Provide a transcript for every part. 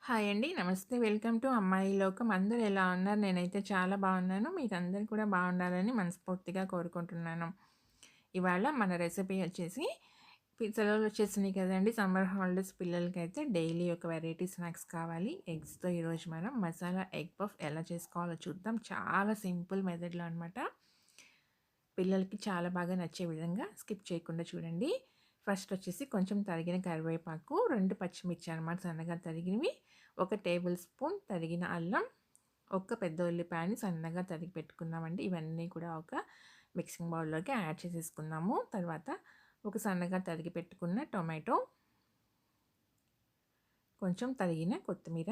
Hi అండి. నమస్తే. Welcome to అమ్మాయి లోకం. అందరూ ఎలా ఉన్నారు? నేనైతే చాలా బాగున్నాను. మీరందరూ కూడా బాగుండాలని మనస్ఫూర్తిగా కోరుకుంటున్నాను. ఇవాళ మన రెసిపీ వచ్చేసి సెలవులు వచ్చేసినాయి కదండీ! సమ్మర్ హాలిడేస్ పిల్లలకైతే డైలీ ఒక వెరైటీ స్నాక్స్ కావాలి. ఎగ్స్‌తో ఈరోజు మనం మసాలా ఎగ్ పఫ్ ఎలా చేసుకోవాలో చూద్దాం. చాలా సింపుల్ మెథడ్‌లో అనమాట. పిల్లలకి చాలా బాగా నచ్చే విధంగా స్కిప్ చేయకుండా చూడండి. ఫస్ట్ వచ్చేసి కొంచెం తరిగిన కరివేపాకు, 2 పచ్చిమిర్చి అనమాట సన్నగా తరిగినవి, 1 టేబుల్ స్పూన్ తరిగిన అల్లం, ఒక పెద్ద ఉల్లిపాయని సన్నగా తరిగి పెట్టుకున్నామండి. ఇవన్నీ కూడా ఒక మిక్సింగ్ బౌల్‌లోకి యాడ్ చేసేసుకున్నాము. తర్వాత ఒక సన్నగా తరిగి పెట్టుకున్న టొమాటో, కొంచెం తరిగిన కొత్తిమీర,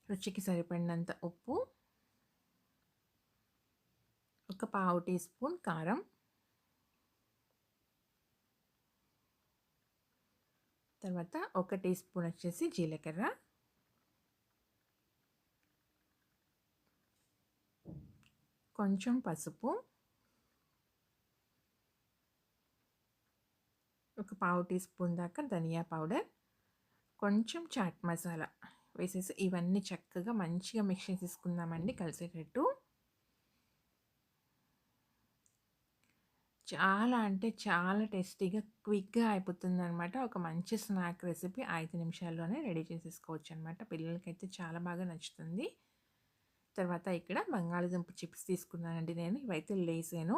రుచికి సరిపడినంత ఉప్పు, ఒక పావు టీ స్పూన్ కారం, తర్వాత ఒక టీ స్పూన్ వచ్చేసి జీలకర్ర, కొంచెం పసుపు, ఒక పావు టీ స్పూన్ దాకా ధనియా పౌడర్, కొంచెం చాట్ మసాలా వేసేసి ఇవన్నీ చక్కగా మంచిగా మిక్స్ చేసేసుకుందామండి కలిసేటట్టు. చాలా అంటే చాలా టేస్టీగా, క్విక్‌గా అయిపోతుందనమాట. ఒక మంచి స్నాక్ రెసిపీ 5 నిమిషాల్లోనే రెడీ చేసేసుకోవచ్చనమాట. పిల్లలకైతే చాలా బాగా నచ్చుతుంది. తర్వాత ఇక్కడ బంగాళాదుంప చిప్స్ తీసుకున్నానండి నేను. ఇవైతే లేసాను.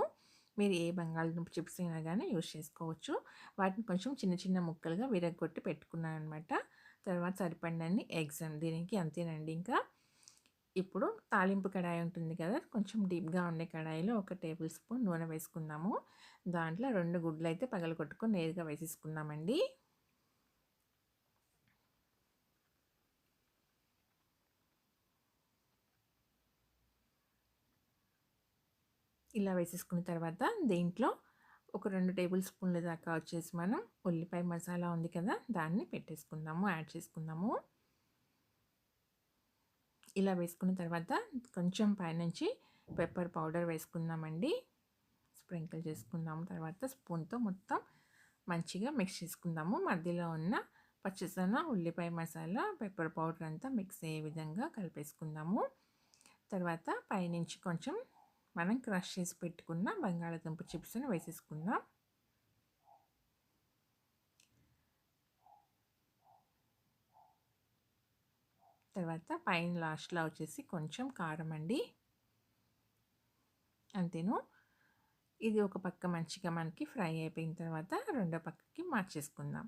మీరు ఏ బంగాళాదుంప చిప్స్ అయినా గానీ యూజ్ చేసుకోవచ్చు. వాటిని కొంచెం చిన్న చిన్న ముక్కలుగా విరగ్గొట్టి పెట్టుకున్నాననమాట. తర్వాత సరిపడినన్ని ఎగ్స్ అండి. దీనికి అంతేనండి ఇంకా. ఇప్పుడు తాలింపు కడాయి ఉంటుంది కదా! కొంచెం డీప్‌గా ఉండే కడాయిలో ఒక టేబుల్ స్పూన్ నూనె వేసుకుందాము. దాంట్లో 2 గుడ్లయితే పగలగొట్టుకొని నేరుగా వేసేసుకుందామండి. ఇలా వేసేసుకున్న తర్వాత దీంట్లో ఒక 2 టేబుల్ స్పూన్ల దాకా వచ్చేసి మనం ఉల్లిపాయ మసాలా ఉంది కదా! దాన్ని పెట్టేసుకుందాము. యాడ్ చేసుకుందాము. ఇలా వేసుకున్న తర్వాత కొంచెం పైనుంచి పెప్పర్ పౌడర్ వేసుకుందామండి. స్ప్రింకిల్ చేసుకుందాము. తర్వాత స్పూన్‌తో మొత్తం మంచిగా మిక్స్ చేసుకుందాము. మధ్యలో ఉన్న పచ్చిసన్న ఉల్లిపాయ మసాలా, పెప్పర్ పౌడర్ అంతా మిక్స్ అయ్యే విధంగా కలిపేసుకుందాము. తర్వాత పైనుంచి కొంచెం మనం క్రష్ చేసి పెట్టుకున్న బంగాళాదుంప చిప్స్‌ని వేసేసుకుందాం. తర్వాత పైన లాస్ట్‌లో వచ్చేసి కొంచెం కారం అండి. అంతేను. ఇది ఒక పక్క మంచిగా మనకి ఫ్రై అయిపోయిన తర్వాత రెండో పక్కకి మార్చేసుకుందాం.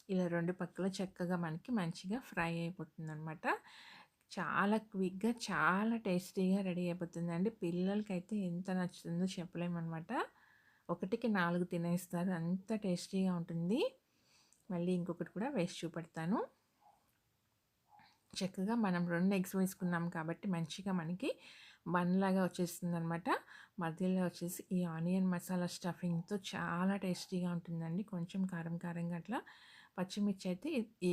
ఇలా 2 పక్కల చక్కగా మనకి మంచిగా ఫ్రై అయిపోతుందనమాట. చాలా క్విక్‌గా, చాలా టేస్టీగా రెడీ అయిపోతుందండి. పిల్లలకైతే ఎంత నచ్చుతుందో చెప్పలేమనమాట. ఒకటికి 4 తినేస్తారు. అంత టేస్టీగా ఉంటుంది. మళ్ళీ ఇంకొకటి కూడా వేసి చూపెడతాను. చక్కగా మనం 2 ఎగ్స్ వేసుకున్నాం కాబట్టి మంచిగా మనకి బన్‌లాగా వచ్చేస్తుందనమాట. మధ్యలో వచ్చేసి ఈ ఆనియన్ మసాలా స్టఫింగ్‌తో చాలా టేస్టీగా ఉంటుందండి. కొంచెం కారం కారంగా అట్లా పచ్చిమిర్చి అయితే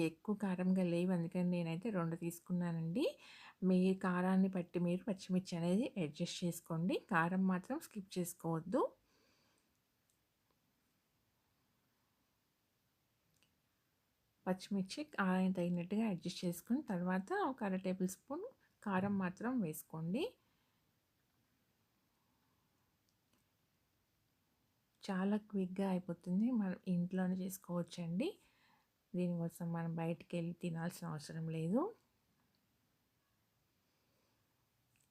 ఎక్కువ కారంగా లేవు. అందుకని నేనైతే 2 తీసుకున్నానండి. మీ కారాన్ని బట్టి మీరు పచ్చిమిర్చి అనేది అడ్జస్ట్ చేసుకోండి. కారం మాత్రం స్కిప్ చేసుకోవద్దు. పచ్చిమిర్చి కారం తగినట్టుగా అడ్జస్ట్ చేసుకొని తర్వాత ఒక అర టేబుల్ స్పూన్ కారం మాత్రం వేసుకోండి. చాలా క్విక్‌గా అయిపోతుంది. మనం ఇంట్లోనే చేసుకోవచ్చండి. దీనికోసం మనం బయటికెళ్ళి తినాల్సిన అవసరం లేదు.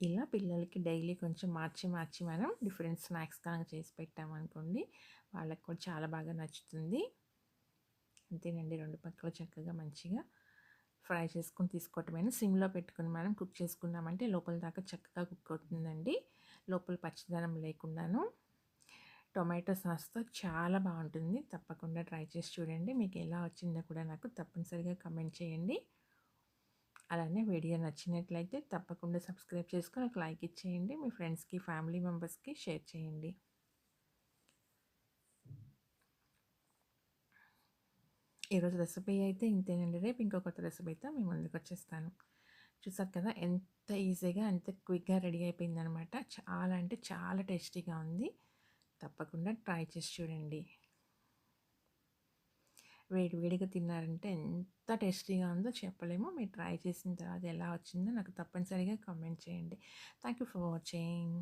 ఇలా పిల్లలకి డైలీ కొంచెం మార్చి మార్చి మనం డిఫరెంట్ స్నాక్స్ కనుక చేసి పెట్టామనుకోండి, వాళ్ళకి కూడా చాలా బాగా నచ్చుతుంది. అంతేనండి 2 పక్కల చక్కగా మంచిగా ఫ్రై చేసుకొని తీసుకోవటమేనా. సిమ్‌లో పెట్టుకొని మనం కుక్ చేసుకున్నామంటే లోపల దాకా చక్కగా కుక్ అవుతుందండి. లోపల పచ్చిదనం లేకుండాను. టొమాటో సాస్‌తో చాలా బావుంటుంది. తప్పకుండా ట్రై చేసి చూడండి. మీకు ఎలా వచ్చిందో కూడా నాకు తప్పనిసరిగా కామెంట్ చేయండి. అలానే వీడియో నచ్చినట్లయితే తప్పకుండా సబ్స్క్రైబ్ చేసుకొని ఒక లైక్ ఇచ్చేయండి. మీ ఫ్రెండ్స్‌కి, ఫ్యామిలీ మెంబర్స్‌కి షేర్ చేయండి. ఈరోజు రెసిపీ అయితే ఇంతేనండి. రేపు ఇంకో కొత్త రెసిపీతో మీ ముందుకొచ్చేస్తాను. చూసారు కదా! ఎంత ఈజీగా, ఎంత క్విక్‌గా రెడీ అయిపోయిందనమాట. చాలా అంటే చాలా టేస్టీగా ఉంది. తప్పకుండా ట్రై చేసి చూడండి. వేడి వేడిగా తిన్నారంటే ఎంత టేస్టీగా ఉందో చెప్పలేము. మీరు ట్రై చేసిన తర్వాత ఎలా వచ్చిందో నాకు తప్పనిసరిగా కామెంట్ చేయండి. Thank you for watching.